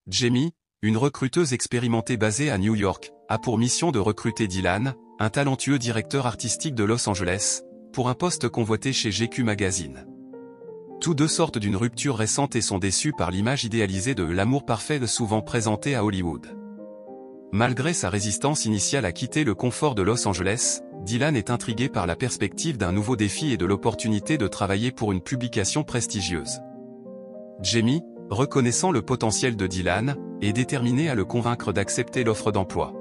Jamie, une recruteuse expérimentée basée à New York, a pour mission de recruter Dylan, un talentueux directeur artistique de Los Angeles, pour un poste convoité chez GQ Magazine. Tous deux sortent d'une rupture récente et sont déçus par l'image idéalisée de l'amour parfait souvent présenté à Hollywood. Malgré sa résistance initiale à quitter le confort de Los Angeles, Dylan est intrigué par la perspective d'un nouveau défi et de l'opportunité de travailler pour une publication prestigieuse. Jamie, reconnaissant le potentiel de Dylan, est déterminé à le convaincre d'accepter l'offre d'emploi.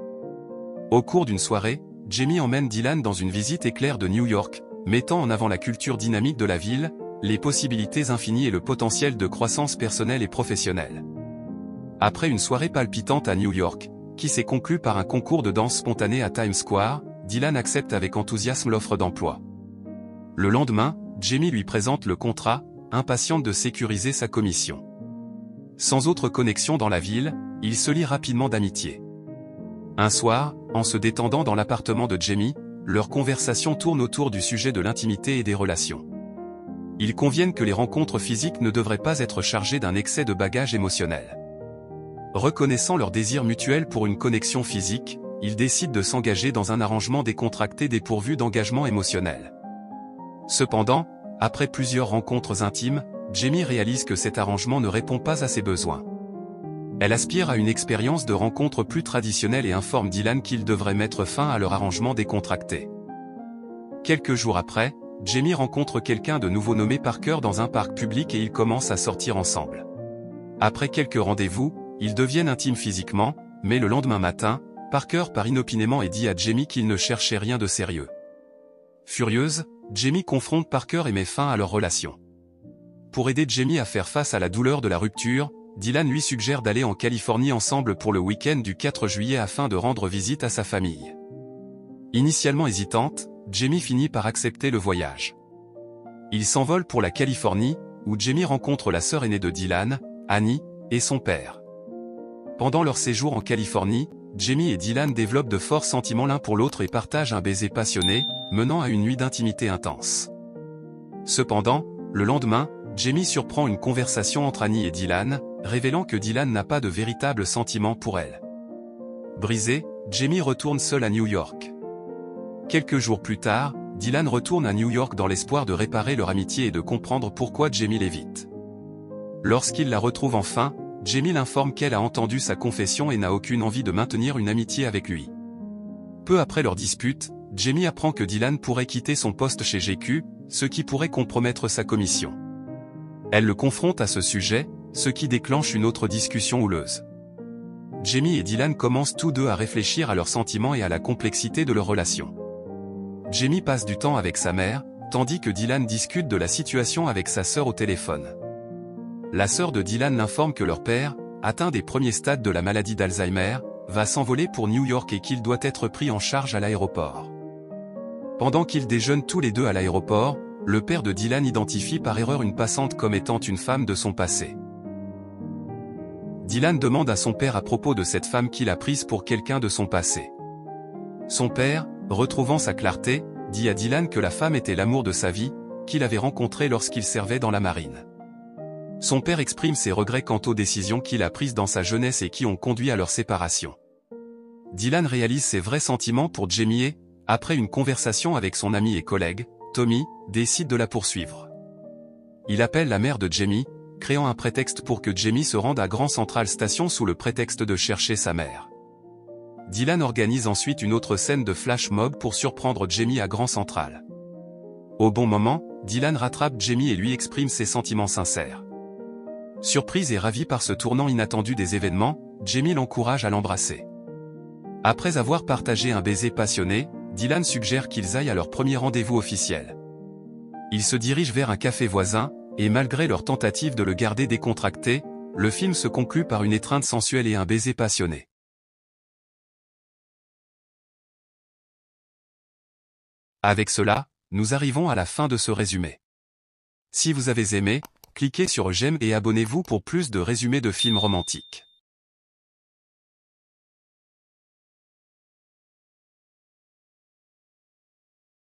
Au cours d'une soirée, Jamie emmène Dylan dans une visite éclair de New York, mettant en avant la culture dynamique de la ville, les possibilités infinies et le potentiel de croissance personnelle et professionnelle. Après une soirée palpitante à New York, qui s'est conclue par un concours de danse spontané à Times Square, Dylan accepte avec enthousiasme l'offre d'emploi. Le lendemain, Jamie lui présente le contrat, impatiente de sécuriser sa commission. Sans autre connexion dans la ville, il se lie rapidement d'amitié. Un soir, en se détendant dans l'appartement de Jamie, leur conversation tourne autour du sujet de l'intimité et des relations. Ils conviennent que les rencontres physiques ne devraient pas être chargées d'un excès de bagage émotionnel. Reconnaissant leur désir mutuel pour une connexion physique, ils décident de s'engager dans un arrangement décontracté dépourvu d'engagement émotionnel. Cependant, après plusieurs rencontres intimes, Jamie réalise que cet arrangement ne répond pas à ses besoins. Elle aspire à une expérience de rencontre plus traditionnelle et informe Dylan qu'il devrait mettre fin à leur arrangement décontracté. Quelques jours après, Jamie rencontre quelqu'un de nouveau nommé Parker dans un parc public et ils commencent à sortir ensemble. Après quelques rendez-vous, ils deviennent intimes physiquement, mais le lendemain matin, Parker part inopinément et dit à Jamie qu'il ne cherchait rien de sérieux. Furieuse, Jamie confronte Parker et met fin à leur relation. Pour aider Jamie à faire face à la douleur de la rupture, Dylan lui suggère d'aller en Californie ensemble pour le week-end du 4 juillet afin de rendre visite à sa famille. Initialement hésitante, Jamie finit par accepter le voyage. Ils s'envolent pour la Californie, où Jamie rencontre la sœur aînée de Dylan, Annie, et son père. Pendant leur séjour en Californie, Jamie et Dylan développent de forts sentiments l'un pour l'autre et partagent un baiser passionné, menant à une nuit d'intimité intense. Cependant, le lendemain, Jamie surprend une conversation entre Annie et Dylan, révélant que Dylan n'a pas de véritable sentiment pour elle. Brisé, Jamie retourne seul à New York. Quelques jours plus tard, Dylan retourne à New York dans l'espoir de réparer leur amitié et de comprendre pourquoi Jamie l'évite. Lorsqu'il la retrouve enfin, Jamie l'informe qu'elle a entendu sa confession et n'a aucune envie de maintenir une amitié avec lui. Peu après leur dispute, Jamie apprend que Dylan pourrait quitter son poste chez GQ, ce qui pourrait compromettre sa commission. Elle le confronte à ce sujet, ce qui déclenche une autre discussion houleuse. Jamie et Dylan commencent tous deux à réfléchir à leurs sentiments et à la complexité de leur relation. Jamie passe du temps avec sa mère, tandis que Dylan discute de la situation avec sa sœur au téléphone. La sœur de Dylan l'informe que leur père, atteint des premiers stades de la maladie d'Alzheimer, va s'envoler pour New York et qu'il doit être pris en charge à l'aéroport. Pendant qu'ils déjeunent tous les deux à l'aéroport, le père de Dylan identifie par erreur une passante comme étant une femme de son passé. Dylan demande à son père à propos de cette femme qu'il a prise pour quelqu'un de son passé. Son père, retrouvant sa clarté, dit à Dylan que la femme était l'amour de sa vie, qu'il avait rencontré lorsqu'il servait dans la marine. Son père exprime ses regrets quant aux décisions qu'il a prises dans sa jeunesse et qui ont conduit à leur séparation. Dylan réalise ses vrais sentiments pour Jamie et, après une conversation avec son ami et collègue, Tommy, décide de la poursuivre. Il appelle la mère de Jamie, créant un prétexte pour que Jamie se rende à Grand Central Station sous le prétexte de chercher sa mère. Dylan organise ensuite une autre scène de flash mob pour surprendre Jamie à Grand Central. Au bon moment, Dylan rattrape Jamie et lui exprime ses sentiments sincères. Surprise et ravie par ce tournant inattendu des événements, Jamie l'encourage à l'embrasser. Après avoir partagé un baiser passionné, Dylan suggère qu'ils aillent à leur premier rendez-vous officiel. Ils se dirigent vers un café voisin, et malgré leur tentative de le garder décontracté, le film se conclut par une étreinte sensuelle et un baiser passionné. Avec cela, nous arrivons à la fin de ce résumé. Si vous avez aimé, cliquez sur j'aime et abonnez-vous pour plus de résumés de films romantiques.